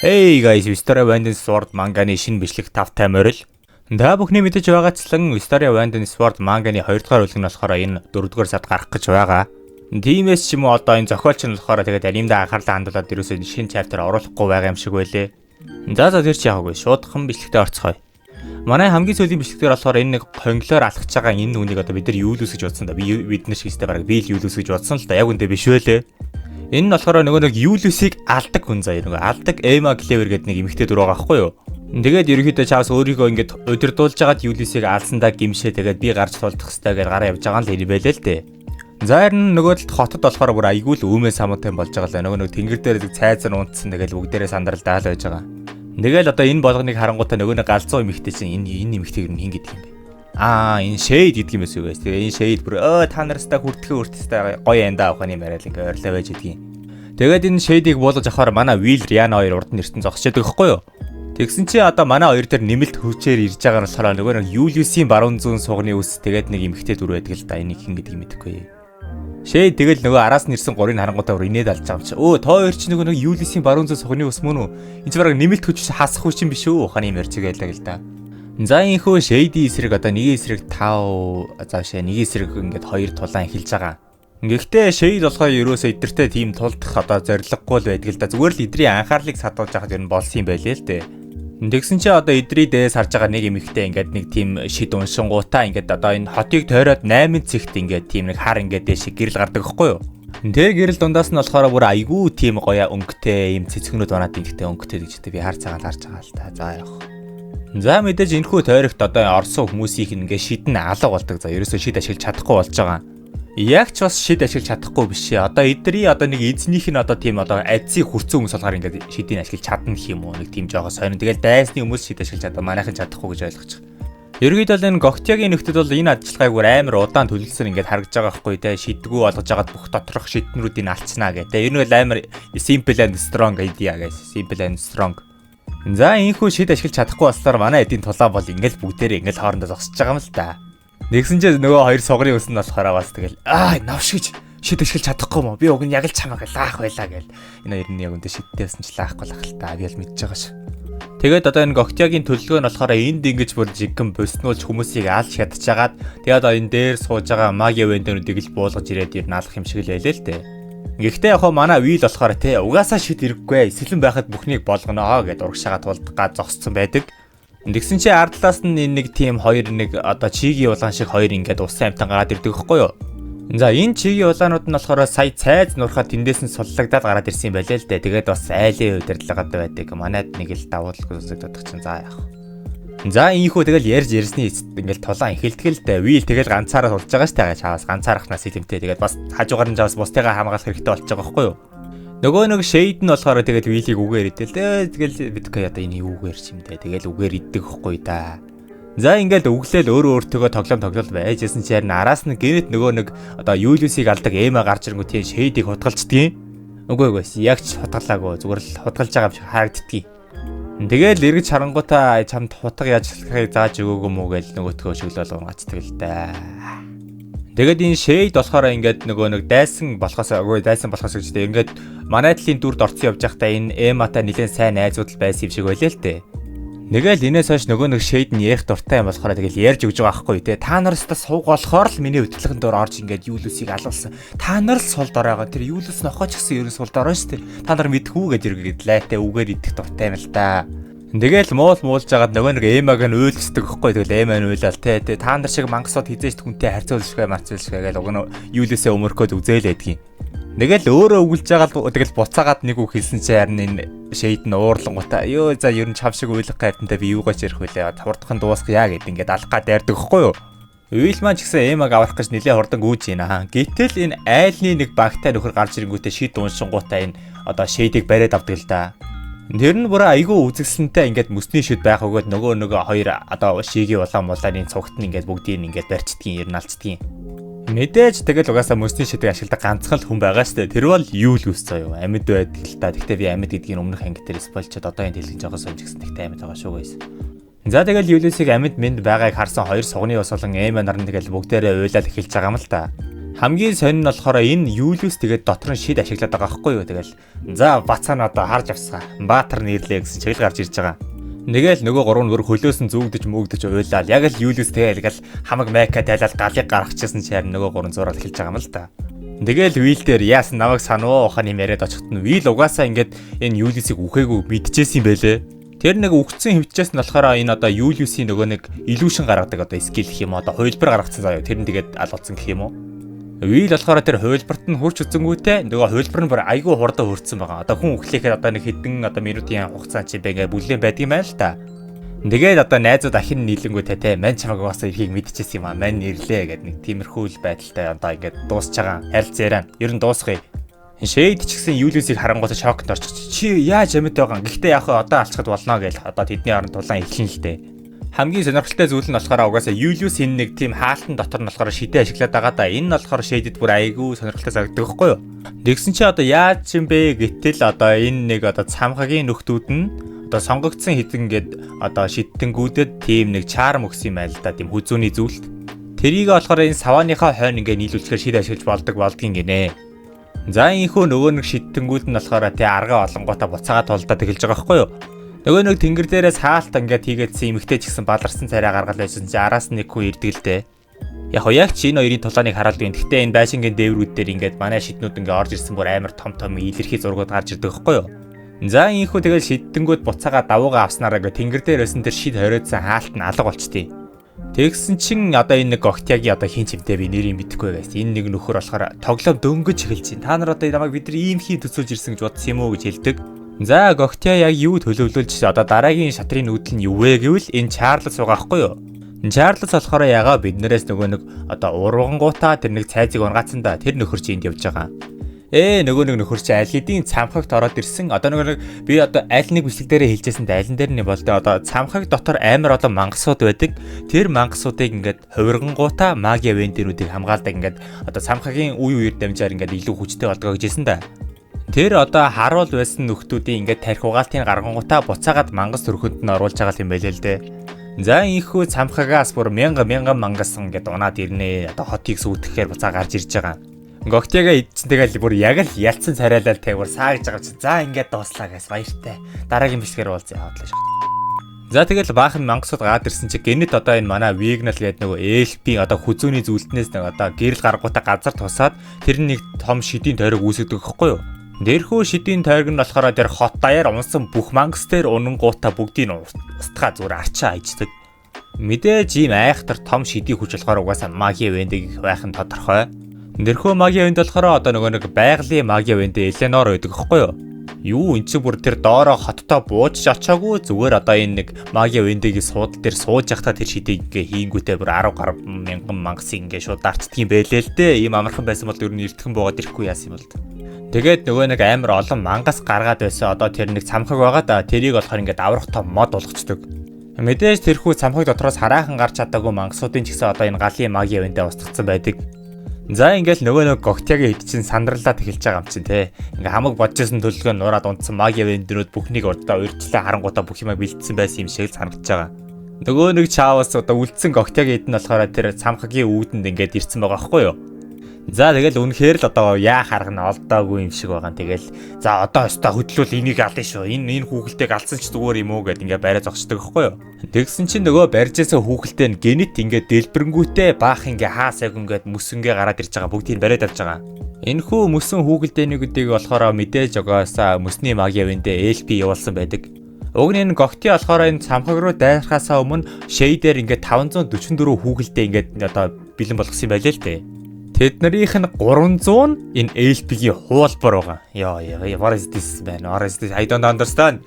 Hey guys, Story of Sword манганы шинэ бичлэг 5-тай морил. Та бүхний мэдэж байгаачлан Story of Sword манганы 2 дугаар бүлэг нь болохоор энэ 4 дугаар сард гарах гэж байгаа. Тиймээс ч юм уу одоо энэ зохиолч нь болохоор тэгээд анимдаа анхаарлаа хандуулаад ерөөсөө шинэ chapter оруулахгүй байгаа юм шиг байлээ. За тэр ч яагүй шуудхан бичлэгтээ орцгоё. Манай хамгийн сүүлийн бичлэгтэр болохоор энэ нэг хонглоор алхаж байгаа энэ үнийг одоо бид нар юу л үсгэж бодсон да. Бид нар шигтэй бараг би л юу л үсгэж бодсон л да. Яг үндэ биш байлээ. Энэ нь болохоор нөгөө нэг Юлиусыг алдаг хүн заяа нөгөө алдаг Эма Клевер гэдэг нэг эмэгтэй дөрөв байгаа байхгүй юу. Тэгээд ерөнхийдөө чаас өөрийгөө ингээд удирдуулж байгаад Юлиусыг алсандаа гимшээ тэгээд би гарч тулдах хэрэгтэй гэж гараа явж байгаа л юм байлээ л дээ. За харин нөгөө талд хотод болохоор бүр айгүй л өөмөө самуутай болж байгаа л нөгөө нэг тэнгэр дээр цайзар унтсан тэгэл бүгдээрээ сандрал даал байж байгаа. Тэгэл одоо энэ болгоныг харангуйтаа нөгөө нэг галзуу эмэгтэй чинь энэ эмэгтэйг нь хин гэдэг юм бэ? Энэ shade гэдэг юм байсан юу guys. Тэгээ энэ shade бүр та нарастаа хүртээ гоё янда авах юм яриад ингээ ойрлоо байж идэгин. Тэгээд энэ shade-ийг буулгаж авахаар манай Will Riana хоёр урд нь эртэн зогсчээд байгаа хгүй юу. Тэгсэн чи одоо манай хоёр дээр нэмэлт хүчээр ирж байгаа нь болохоор нөгөө нэг Julius-ийн баруун зүүн сугны үс тэгээд нэг эмэгтэй дүр байдаг л да. Энийг хин гэдэг юм мэдэхгүй. Shade тэгэл нөгөө араас нь ирсэн горыг харангуйтаа бүр инээд алж байгаа юм чи. Тоо хоёр чи нөгөө Julius-ийн баруун зүүн сугны үс мөн үү? Энд чи бараг нэмэлт хүч хасах хүч юм биш үү? Ухааны ярьж байгаа л да. За инхүү Shade эсрэг одоо нэг эсрэг 5 заашаа нэг эсрэг ингээд 2 тулаан эхэлж байгаа. Гэхдээ Shade болохоор ерөөсөө эдэртэй тийм тулдах одоо зориггүй л байдаг л да. Зүгээр л эдрийн анхаарлыг садуулж байхад ер нь болсон юм байлээ л дээ. Тэгсэн чи одоо эдрий дээс харж байгаа нэг эмэгтэй ингээд нэг тийм шид уншингуудаа ингээд одоо энэ хотыг тойроод 8 цэгт ингээд тийм нэг хар ингээд дэш гэрэл гардаг байхгүй юу? Тэр гэрэл дундаас нь болохоор бүр айгүй тийм гоёа өнгөтэй юм цэцгнүүд банаад ингэхтэй өнгөтэй гэжтэй би хар цагаал харж байгаа л та. За явах. За мэдээж энэхүү тойрогт одоо орсон хүмүүсийнх ингээ шидэн алга болдог. За ерөөсөө шид ашиглаж чадахгүй болж байгаа. Яг ч бас шид ашиглаж чадахгүй биш ээ. Одоо эдний одоо нэг эзнийх нь одоо тийм одоо айдсыг хүрцэн хүмүүс болохоор ингээ шидийг ашиглаж чадна гэх юм уу? Нэг тийм жоохон сонир. Тэгэл дайсны хүмүүс шид ашиглаж чадаа манайхан чадахгүй гэж ойлгож байгаа. Ерөнхийдөө энэ Гоктягийн нөхдөд бол энэ ажиллагааг амар удаан төлөвлөсөн ингээд харагдаж байгаа байхгүй те шидгүү болгож байгаад бүх доторх шиднүүдийг алцнаа гэдэг. Энэ бол амар simple and strong idea guys. Simple and strong. За энэхүү шид ашиглаж чадахгүй болсоор манай эдийн тулаан бол ингээл бүгдээрээ ингээл хоорондоо зогсож байгаа юм л да. Нэгсэн чинь нөгөө хоёр сугрын үс нь болохоор бас тэгэл навшигч шид ашиглаж чадахгүй мó би уг нь яг л чамаа лаах байлаа гэл. Энэ хоёр нь яг үндэ шидтэйсэн ч лаахгүй л та би л мэдж байгаа ш. Тэгээд одоо энэ Гоктягийн төлөвлөгөө нь болохоор энд ингэж бүр жигэн буснуулж хүмүүсийг алж чадчихагаад тэгээд одоо энэ дээр сууж байгаа маги вендерүүдийг л буулгаж ирээд ер нь алах юм шиг л байлээ л дээ. Гэхдээ яг манай Will болохоор те угаасаа шид хэрэггүй сэлэн байхад бүхнийг болгоно гэд урагшаага тулдгаа зогссон байдаг. Тэгсэн чи ардлаас нь нэг тийм хоёр нэг одоо чигийн улаан шиг хоёр ингээд усан амтан гараад ирдэг байхгүй юу? За энэ чигийн улаанууд нь болохоор сая цайз нурхад тэндээс нь суллагдаад гараад ирсэн юм байлээ л дээ. Тэгээд бас айлын удирдлагад байдаг. Манайд нэг л давуулах үзэгдэх чинь за яах. За ийхүү тэгэл ярьж ярьсны ингээл тулаан эхэлтгэл дээ. Will тэгэл ганцаараа тулж байгаа штэ чаас ганцаарахнаас илэмтэй. Тэгээд бас хажуугаар нь чаас бусдыгаа хамгаалах хэрэгтэй болж байгаа байхгүй юу? Нөгөө нэг Shade нь болохоор тэгэл Will-ийг үгээр идэл. Тэгэл бидгээ одоо энэ үгээр юм дээ. Тэгэл үгээр иддэг байхгүй да. За ингээл өглөөл өөрөө өөртөө тоглоом байжсэн чи харин араас нь гэнэт нөгөө нэг одоо Julius-ыг алдаг Emma гарч ирэнгүүт тийм Shade-ийг хутгалцдгийг. Үгүй яг ч хутгалаагүй зүгээр л хутгалж байгаа юм шиг харагддгийг. Тэгэл эргэж харангуйтаа чамд хутга яаж хэлхийг зааж өгөөгүй мүү гэж нөгөөтгөө шиглэл унгацдаг л да. Тэгээд энэ Shade болохоор ингээд нөгөө нэг дайсан болохоос гэжтэй ингээд манай талын дүрд орцсон явж байхдаа энэ Эматай нэлээд сайн найзууд л байсан юм шиг байлээ л дээ. Нэгэл энэс хойш нөгөө нэг Shade нь ярих дуртай юм болохоор тэгэл ярьж өгж байгаа байхгүй те. Та нараас та сууг болохоор л миний хөдөлгөөнд дор орж ингээд Julius-ыг алуулсан. Та нар л сул дор байгаа. Тэр Julius нохооч гэсэн ерөн сул дор шүү дээ. Та нар мэдхүү гэж иргээд лайтай үгээр идэх дуртай юм л да. Тэгэл муулж агаад нөгөө нэг Эмаг нь уйлцдаг байхгүй тэгэл Эма нь уйлал те та нар шиг мангасууд хизээч хүнтэй харьцуулшгүй гэл уг нь Юлиусээ өмөрхөд үзээл байдгийн. Тэгэл өөрөө өгүүлж байгаа тэгэл буцаагаад нэг үг хэлсэн чи харин энэ Shade нь уурлангуудаа за ер нь чам шиг уйлах гайтантай би юугаач ярих вүлээ хурдхан дуусгая гэд ингээд алгаа дайрдаг байхгүй юу. Will маань ч гэсэн Эмаг аврах гэж нэлээ хурдан гүйж ийна. Гэтэл энэ айлны нэг багтай нөхөр гарч ирэнгүүтээ шид уншингуудаа энэ одоо Shade-ийг бариад авдаг л да. Тэр нь бүр айгүй үзэгсэнтэй ингээд мөсний шид байх өгөөд нөгөө хоёр одоо шигийн улаан мулааны цугт нь ингээд бүгдийг ингээд барьцдгийн ер нь алцдгийн. Мэдээж тэгэл угаасаа мөсний шидийг ашигладаг ганцхан л хүн байгаа штэ. Тэр бол Julius заяа амьд байдаг л та. Гэхдээ би амьд гэдгийг өмнөх анги дээр спойлчод одоо энэ дэлгэн жогоо сонжигсан гэхдээ амьд байгаа шүү guys. За тэгэл Julius-ыг амьд мэд байгааг харсан хоёр сугны ус болон Emma нар нь тэгэл бүгдээрээ уйлаад эхэлж байгаа юм л та. Хамгийн сонин нь болохоор энэ Юлиус тэгээд дотор нь шид ашиглаад байгаа байхгүй юу. Тэгэл за бацаана одоо харж авсгаа. Баатар нэрлээ гэсэн чиглэл гарч ирж байгаа. Нэгэл нөгөө гурван бүр хөлөөсөн зүгдэж мөгдөж уйлаад яг л Юлиус тэгэл хамаг Мэка тайлал галыг гаргачихсан чи харин нөгөө гурван зураг эхэлж байгаа юм л та. Тэгэл Вил дээр яасан намайг санаа ухааны яриад очихт нь Вил угаасаа ингээд энэ Юлиусыг үхээгүй мэдчихсэн юм байлээ. Тэр нэг үхсэн хөвчээс нь болохоор энэ одоо Юлиусийн нөгөө нэг илүүшин гаргадаг одоо скил гэх юм одоо хувилбар гаргацсан заяа. Тэр нь тэгээд алгацсан гэх юм уу. Вил болохоор тэр хувилбарт нь хурч үзэнгүүтээ нөгөө хувилбар нь бүр айгүй хурдан хөрцсөн байгаа. Одоо хүн өглөөхээр одоо нэг хэдэн одоо минутын хугацаа чи ингээ бүлээн байдаг юм байна л та. Тэгээд одоо найзууд ахин нийлэнгүүтээ те мань чамаг угаасаа эрхийг мэдчихсэн юм аа. Мань нэрлээ гэдэг нэг тиймэрхүү л байдалтай одоо ингээ дуусч байгаа. Харилцаа яриа. Ер нь дуусгая. Шейд ч гэсэн Юлиусыг харангуйтай шокнд орчих. Чи яаж амьд байгаа юм? Гэхдээ яг одоо алчхад болно гэж одоо тэдний орон тулаан эхлэн л дээ. Хамгийн сонирхолтой зүйл нь болохоор угаасаа Юлиус энэ нэг тийм хаалтан дотор нь болохоор шидэ ашиглаад байгаа да. Энэ нь болохоор шейдэд бүр айгүй сонирхолтой санагддаг байхгүй юу? Тэгсэн чи одоо яаж юм бэ гэтэл одоо энэ нэг одоо цамхагийн нөхдүүд нь одоо сонгогдсон хэдэн гээд одоо шидтэнгүүдэд тийм нэг чарм өгсөн юм байл да. Тийм хүзүүний зүйлт. Тэрийг болохоор энэ савааныхаа хойно ингээ нийлүүлэхээр шид ашиглаж болдгийн гинэ. За ийхүү нөгөө нэг шидтэнгүүд нь болохоор тий арга олонготой буцаагаа тулдаад эхэлж байгаа байхгүй юу? Нөгөө нэг тэнгэр дээрээс хаалт ингээд хийгээдсэн эмэгтэй ч гэсэн баларсан царай гаргал байсан чи араас нэг хүн ирдэг л дээ. Яг чи энэ хоёрын тулааныг хараалгүй. Гэхдээ энэ байшингийн дээврүүд дээр ингээд манай шиднүүд ингээд орж ирсэн бүр амар том илэрхий зургууд гарч ирдэг байхгүй юу? За ийхүү тэгэл шидтэнгүүд буцаагаа давуугаа авснараа ингээд тэнгэр дээрээсэн тэр шид хориодсан хаалт нь алга болчтий. Тэгсэн чин одоо энэ нэг Гохтягийн одоо хин чимтэй би нэрийг мэдэхгүй байсан. Энэ нэг нөхөр болохоор тоглоом дөнгөж эхэлж байна. Та нар одоо намайг бидний ийм хий төсөөлж ирсэн гэж бодсон юм уу гэж хэлдэг. За Гохтя яг юу төлөвлөлж одоо дараагийн шатрын нүүдэл нь юу вэ гэвэл энэ Чарлз байгаа хгүй юу? Чарлз болохоор ягаа биднээс нөгөө нэг одоо урвангуудаа тэр нэг цайзыг унгаацсан да. Тэр нөхөр чи энд явж байгаа. Нөгөө нэг нөхөр чи аль хэдийн цамхагт ороод ирсэн. Одоо нөгөө нэг би одоо аль нэг бичлэг дээрээ хэлжсэн аль нь дээр нь болтой одоо цамхаг дотор амар олон мангасууд байдаг. Тэр мангасуудыг ингээд хувиргангуудаа магия вендэрүүдийг хамгаалдаг ингээд одоо цамхагийн үе үеэр дамжаар ингээд илүү хүчтэй болдгоо гэжсэн да. Тэр одоо харуул байсан нөхдүүдийн ингээд тарих угаалтын гаргангуудаа буцаагаад мангас төрхөнд нь оруулж байгаа юм байлээ л дээ. За ийхүү цамхагаас бүр мянган мангас ингээд унаад ирнэ. Одоо хотыг сүйтгэхээр буцаа гарч ирж байгаа. Гохтяга идсэн тэгэл бүр яг л ялцсан царайлал тавиар саагж байгаа чи. За ингээд дууслаа гэс баяртай. Дараагийн бичлэгээр уулзъя хаадлаа шээ. За тэгэл баахан мангасууд гаад ирсэн чи гэнэт одоо энэ манай Вигнал гэдэг нөгөө эльфийн одоо хүзүүний зүйлтнээс нэг одоо гэрэл гаргуутай газар тусаад тэр нэг том шидийн тойрог үүсгдэг гэхгүй юу? Дээрхүү шидийн тойрог нь болохоор тэр хот даяар унсан бүх мангас дээр унангуудаа бүгдийг устгаа зүгээр арчаа хайждаг. Мэдээж ийм айхтар том шидийн хүч болохоор угаасаа магия вендийг байх нь тодорхой. Дээрхүү магия венд болохоор одоо нөгөө нэг байгалийн магия венд Эленор байдаг гэхгүй юу? Юу эн чинь бүр тэр доороо хоттоо бууж очоогүй зүгээр одоо энэ нэг магия вендийг суудал дээр сууж явахдаа тэр шидийг ингээ хийнгүүтээ бүр 10 гаруй мянган мангасыг ингээ шууд дарцдаг юм байлээ л дээ. Ийм амархан байсан бол ер нь эртхэн буугаад ирэхгүй яасан юм бол. Тэгээд нөгөө нэг амар олон мангас гаргаад байсан одоо тэр нэг цамхаг байгаа да. Тэрийг болохоор ингээ даврах том мод болгочдөг. Мэдээж тэрхүү цамхаг дотроос хараахан гарч чадаагүй мангасуудын ч гэсэн одоо энэ галын магия вендээ устгацсан байдаг. За ингээл нөгөө нэг Гохтягийн хэд чин сандралаад эхэлж байгаа юм чинь те. Ингээ хамаг бодчихсон төлөвлөгөө нураад унтсан магия венднүүд бүхнийг урдаа урьдчилан харангуудаа бүх юмаа бэлдсэн байсан юм шиг санагдаж байгаа. Нөгөө нэг чаавас одоо үлдсэн Гохтягийн хэд нь болохоор тэр цамхагийн үүдэнд ингээд ирсэн байгаа байхгүй юу? За тэгэл үнэхээр л одоо яа харах нь олдоогүй юм шиг байгаа. Тэгэл за одоо өстой хөдлөл энийг алдсан шүү. Энэ хүүхэлтэйг алдсан ч зүгээр юм уу гэд ингээ барай зогсдог байхгүй юу? Тэгсэн чинь нөгөө барьжээсээ хүүхэлтэй нь генет ингээ дэлбэрэнгүүтээ баах ингээ хаасайг ингээд мөсөнгөө гараад ирж байгаа бүгдийг бариад авч байгаа. Энэхүү мөсөн хүүхэлтэйнүүдийг болохоор мэдээж угаасаа мөсний магия вендээ LP явуулсан байдаг. Уг нь энэ Гохтя болохоор энэ цамхаг руу дайрахаасаа өмнө шейдээр ингээ 544 хүүхэлтэй ингээ одоо бэлэн болгосон юм байлээ л дээ. Тэднэрийнх нь 300 энэ LP-гийн хуулбар байгаа. What is this man? What is this? I don't understand.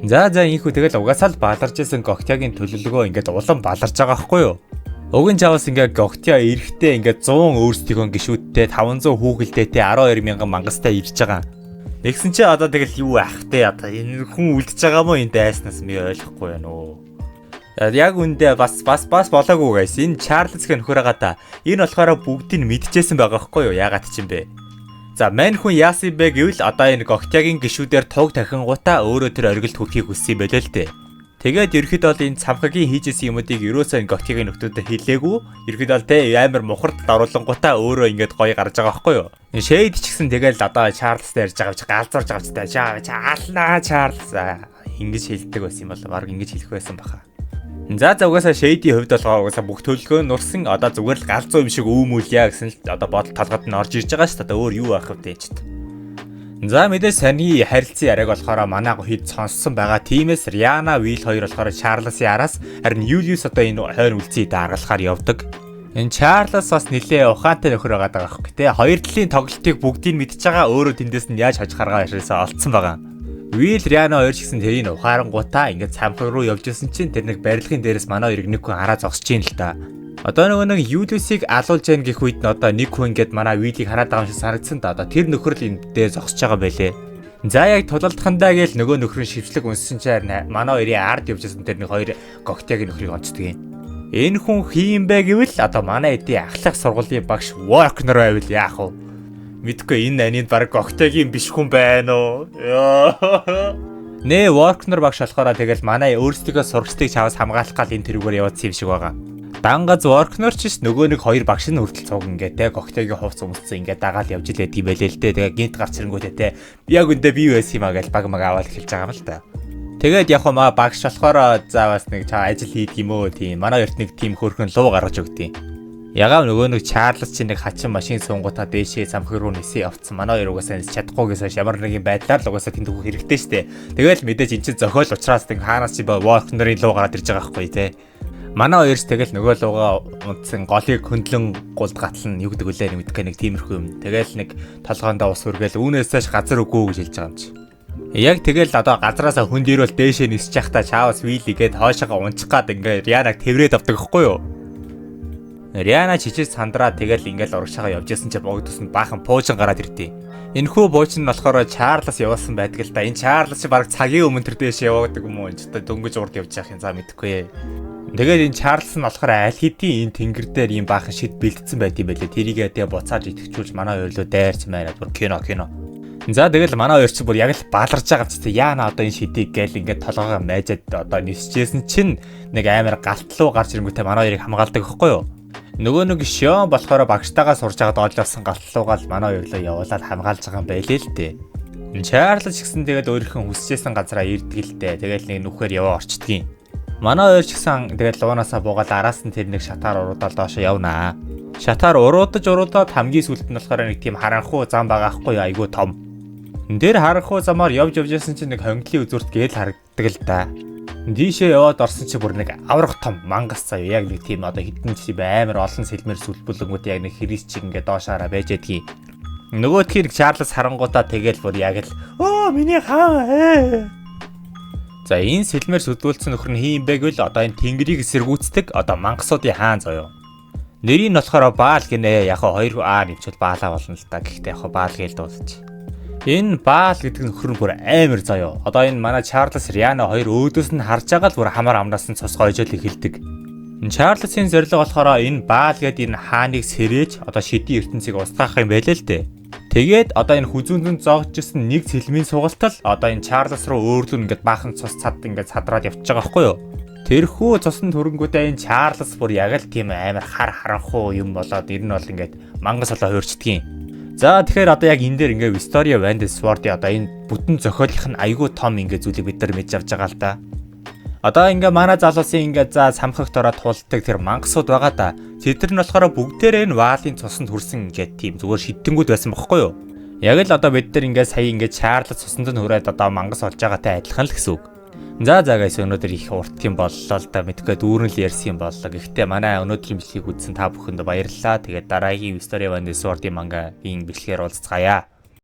За ийхүү тэгэл угаасаа л баларж исэн Гохтягийн төлөвлөгөө ингээд улам баларж байгаа байхгүй юу? Уг нь чавс ингээд Гохтя эрэхтэй ингээд 100 өөрсдийнхөө гişүүдтэй 500 хүүхэлдээтэй 12,000 мангастай ирж байгаа. Нэгсэн чи одоо тэгэл юу ах те одоо энэ хүн үлдчихэж байгаа мó энэ дайснаас би ойлгохгүй байна уу? Яг үндэ бас болоогүй гайс. Энэ Чарлзгийн нөхөр байгаа да. Энэ болохоор бүгдийг нь мэдчихсэн байгаа байхгүй юу? Яагаад ч юм бэ? За мань хүн яасан бэ гэвэл одоо энэ Гохтягийн гişүүдээр туг тахингуудаа өөрөө тэр оргилд хүрэхийг хүссэн байлээ л дээ. Тэгээд ерөөхдөө бол энэ цамхагийн хийжсэн юмуудыг ерөөсөө энэ Готигийн нөхдөдөд хэлээгүй. Ерөөхдөө бол те амар мухард оруулангуудаа өөрөө ингээд гоё гарч байгаа байхгүй юу? Shade ч гэсэн тэгэл одоо Чарлз ярьж байгаа чи галзуурж байгаа ч та чаалнаа Чарлз ингэж хэлдэг байсан юм бол баг ингэж хэлэх байсан баха. За угаасаа Shade-ийн хувьд бол угаасаа бүх төлөвлөгөө нурсан одоо зүгээр л галзуу юм шиг өөмүүлье гэсэн л одоо бодол толгойд нь орж ирж байгаа шүү дээ. Өөр юу байх вэ гэж. За мэдээж саний харилцан яриаг болохоор манай хэд сонссон байгаа. Тиймээс Риана, Will хоёр болохоор Чарлзын араас харин Юлиус одоо энэ хойр үлцийг даргалахаар явдаг. Энэ Чарлз бас нэлээ ухаантай нөхөр байгаа даа байхгүй тий. Хоёр талын тоглолтыг бүгдийг мэдж байгаа. Өөрөө тэндээс нь яаж хожих арга яшаасаа олцсон байгаа. Will Riana хоёр ч гэсэн тэрийг ухаарангуудаа ингээд цамхаг руу явж исэн чинь тэр нэг барилгын дээрээс манай хоёрыг нэг хүн хараа зогсож ийн л та. Одоо нэг Юлиусыг алуулж яах гэх үед нь одоо нэг хүн ингээд манай Will-ийг хараад байгаа юм шиг санагдсан та. Одоо тэр нөхөр л энэ дээр зогсож байгаа байлээ. За яг тулалдахандаа гээл нөгөө нөхөр нь шивчлэг унссан чинь манай хоёрын ард явж исэн тэр нэг хоёр Гоктягийн нөхрийг онцдөг юм. Энэ хүн хийм бэ гэвэл одоо манай эдийн ахлах сургуулийн багш Workner байвал яах вэ? Мэдгүй энэ анид баг Гоктягийн биш хүн байна уу? Нэ Workner багш болохоор тэгэл манай өөрсдөө сурагчдыг чаваас хамгаалах гал энэ тэрүүгээр явуулсан юм шиг байгаа. Дангаз Workner ч нөгөө нэг хоёр багш нь хүртэл цуг ингээд те Гоктягийн хувц өмссөн ингээд дагаал явж илээд юм байлээ л дээ. Тэгээ гинт гарч ирэнгүүтээ те яг үндэ би байсан юм аа гэж баг маг аваад хэлж байгаа юм л та. Тэгээд яг хөө багш болохоор заавас нэг цаа ажил хийдэг юм уу тийм манай хоёрт нэг тим хөрхөн луу гаргаж өгдөө. Ягаад нөгөө нэг Чарлз чинь нэг хачин машин суунгуудаа дээшээ цамхаг руу нисээ явцсан. Манай хоёр угаасаа чадахгүйгээс ямар нэгэн байдлаар л угаасаа тэнд хөх хэрэгтэй штэ. Тэгэл мэдээж эн чинь зохиол учраас тэг хаанаас чи Workner-ийн луу гараад ирж байгаа байхгүй те. Манай хоёрс тэгэл нөгөө луугаа унтсан голыг хөндлөн гулдгатлан юу гэдэг үлээ мэдгүй нэг тиймэрхүү юм. Тэгэл нэг толгоондоо ус хүргээл үүнээсээ газар үгүй гэж хэлж байгаа юм чи. Яг тэгэл одоо газараасаа хүн дээрвэл дээшээ нисэж явахдаа Чаавс Вилигээд хоошоогоо унчих гад ингээ Рианаг тэврээд авдаг байхгүй юу? Риана чичил сандраа тэгэл ингээл урагшаага явж ясан чи богдос нь баахан пуужин гараад ирдээ. Энэхүү буучин нь болохоор Чарлз явуулсан байдаг л да. Энэ Чарлз чи баг цагийн өмнө тэр дээш яваадаг юм уу? Энд та дөнгөж урд явж явах юм за мэдхгүй. Тэгээд энэ Чарлз нь болохоор аль хэдийн энэ тэнгэр дээр ийм баахан шид бэлдсэн байт юм байлээ. Тэрийгээ тэгээ буцааж итгэжүүлж манай хоёрлоо дайрч байна. Бүр кино. За тэгэл манай хоёр чи бүр яг л бааларж байгаа ч тийм яана одоо энэ шидийг гээл ингээд толгоогоо майжаад одоо нисчээсэн чинь нэг амар галтлуу гарч ирэнгүүтээ манай хоёрыг хамгаалдаг байхгүй юу? Нөгөө нэг Шон болохоор багштайгаа сурж байгаа доолжуулсан галтлуугаал манай хоёрлоо явуулаад хамгаалж байгаа юм байлээ л дээ. Чарлз ч гэсэн тэгээд өөрийнхөө хүсчээсэн газараа ирдэг л дээ. Тэгэл нэг нүхээр яваа орчдгийн. Манай хоёр ч гэсэн тэгээд луунаасаа буугаад араас нь тэр нэг шатаар уруудаад доошо явнаа. Шатаар уруудаад хамгийн сүүлд нь болохоор нэг тийм харанхуй зам байгаа хгүй айгүй том. Тэр харанхуй замаар явж ясан чинь нэг хонглын үзүүрт гээл харагддаг л да. Дийшээ яваад орсон чи бүр нэг аврах том мангас заяа яг нэг тийм одоо хитэн чи амар олон сэлмэр сүлбүлэнгүүд яг нэг хрис чиг ингээ доошаараа байж ядгийг. Нөгөөдхийг Чарлз харангуудаа тэгэл бүр яг л миний хаа. За энэ сэлмэр сүлбүүлсэн нөхөр нь хийм бэ гэвэл одоо энэ тэнгэрийг эсэргүүцдэг одоо мангасуудын хаан заяа. Нэрийг нь болохоор Баал гинэ. Яг хоёр нэмчил Баалаа болно л да. Гэхдээ яг Баал гээл дуусч. Энэ Баал гэдэг нөхөр нь бүр амар заяа. Одоо энэ манай Чарлз Риана хоёр өөдөөс нь харж байгаа л бүр хамаар амнаас нь цус гойжол эхэлдэг. Чарлзын зорилго болохоор энэ Баал гэдэг энэ хааныг сэрээж одоо шидийн ертөнцийг устгах юм байлээ л дээ. Тэгээд одоо энэ хүзүүнд зоогдчихсан нэг цэлмийн сугалтал одоо энэ Чарлз руу өөрлөн ингээд баахан цус цад ингээд садраад явчих байгаа байхгүй юу? Тэрхүү цусны төрөнгүүдээ энэ Чарлз бүр яг л тийм амар харанхуй юм болоод ер нь бол ингээд мангас олоо хуурчдгийн. За тэгэхээр одоо яг энэ дээр ингээд Виктория Ван дэ Сварди одоо энэ бүтэн зохиолынх нь айгүй том ингээд зүйлийг бид нар мэдж авч байгаа л да. Одоо ингээ манай залуусын ингээ за самхагт ороод тулдаг тэр мангасууд байгаа да. Тэд нар нь болохоор бүгдээрээ энэ ваалын цуснд хүрсэн ингээ тийм зүгээр шидэнгүүд байсан бохоггүй юу? Яг л одоо бид нар ингээ сая ингээ Чарлз цуснд нь хүрээд одоо мангас олж байгаатай адилхан л гэсэн үг. За guys өнөөдөр их урт юм боллоо л да. Мэдгүй дүүрэн л ярьсан юм боллоо. Гэхдээ манай өнөөдрийн бичлэгийг үзсэн та бүхэнд баярлалаа. Тэгээд дараагийн Виктория Ван дэ Сварди мангагийн бичлэгээр уулзцгаая.